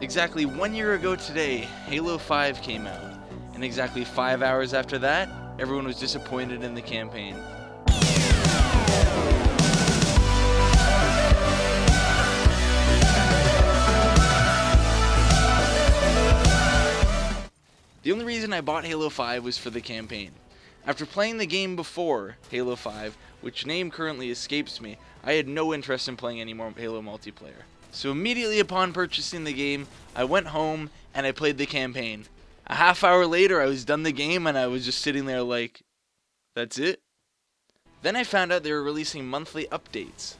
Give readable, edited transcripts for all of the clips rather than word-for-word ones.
Exactly 1 year ago today, Halo 5 came out, and exactly 5 hours after that, everyone was disappointed in the campaign. The only reason I bought Halo 5 was for the campaign. After playing the game before Halo 5, which name currently escapes me, I had no interest in playing any more Halo multiplayer. So immediately upon purchasing the game, I went home and I played the campaign. A half hour later, I was done the game and I was just sitting there like, that's it? Then I found out they were releasing monthly updates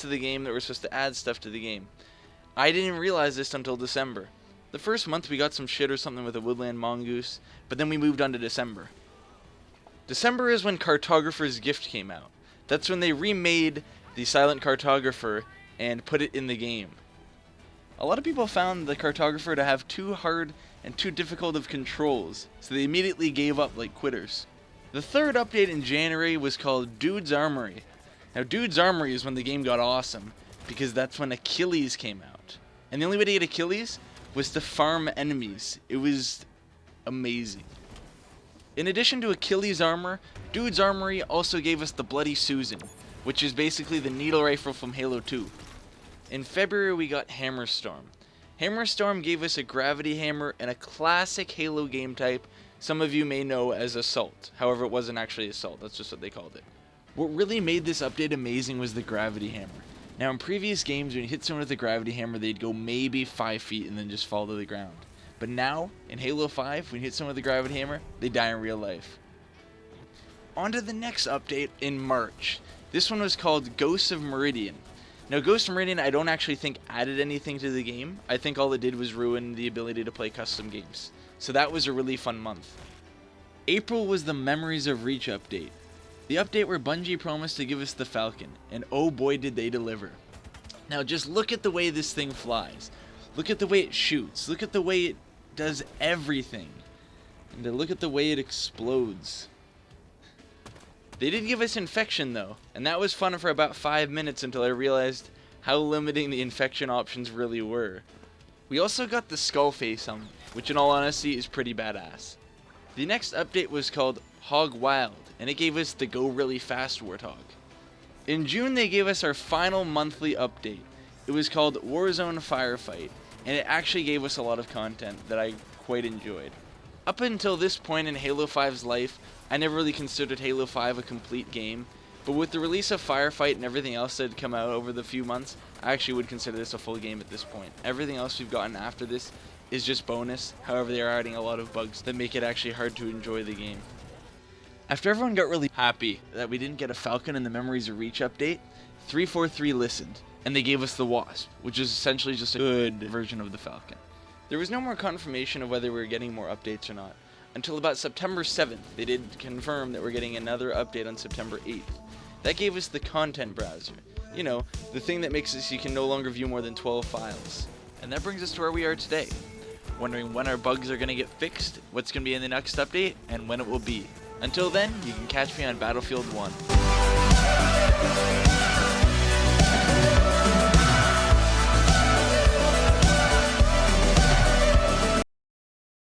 to the game that were supposed to add stuff to the game. I didn't realize this until December. The first month we got some shit or something with a woodland mongoose, but then we moved on to December. December is when Cartographer's Gift came out. That's when they remade the Silent Cartographer and put it in the game. A lot of people found the Cartographer to have too hard and too difficult of controls, so they immediately gave up like quitters. The third update in January was called Dude's Armory. Now Dude's Armory is when the game got awesome, because that's when Achilles came out. And the only way to get Achilles was to farm enemies. It was amazing. In addition to Achilles armor, Dude's Armory also gave us the Bloody Susan, which is basically the needle rifle from Halo 2. In February we got Hammerstorm. Hammerstorm gave us a gravity hammer and a classic Halo game type some of you may know as Assault. However, it wasn't actually Assault, that's just what they called it. What really made this update amazing was the gravity hammer. Now in previous games, when you hit someone with a gravity hammer, they'd go maybe 5 feet and then just fall to the ground. But now, in Halo 5, when you hit someone with a gravity hammer, they die in real life. On to the next update in March. This one was called Ghosts of Meridian. Now Ghosts of Meridian I don't actually think added anything to the game. I think all it did was ruin the ability to play custom games. So that was a really fun month. April was the Memories of Reach update. The update where Bungie promised to give us the Falcon, and oh boy did they deliver. Now just look at the way this thing flies. Look at the way it shoots. Look at the way it does everything. And then look at the way it explodes. They did give us Infection though, and that was fun for about 5 minutes until I realized how limiting the Infection options really were. We also got the Skullface helmet, which in all honesty is pretty badass. The next update was called Hog Wild, and it gave us the Go Really Fast Warthog. In June they gave us our final monthly update. It was called Warzone Firefight, and it actually gave us a lot of content that I quite enjoyed. Up until this point in Halo 5's life, I never really considered Halo 5 a complete game, but with the release of Firefight and everything else that had come out over the few months, I actually would consider this a full game at this point. Everything else we've gotten after this is just bonus, however they are adding a lot of bugs that make it actually hard to enjoy the game. After everyone got really happy that we didn't get a Falcon in the Memories of Reach update, 343 listened, and they gave us the Wasp, which is essentially just a good version of the Falcon. There was no more confirmation of whether we were getting more updates or not, until about September 7th. They did confirm that we're getting another update on September 8th. That gave us the content browser. You know, the thing that makes it so you can no longer view more than 12 files. And that brings us to where we are today. Wondering when our bugs are going to get fixed, what's going to be in the next update, and when it will be. Until then, you can catch me on Battlefield 1.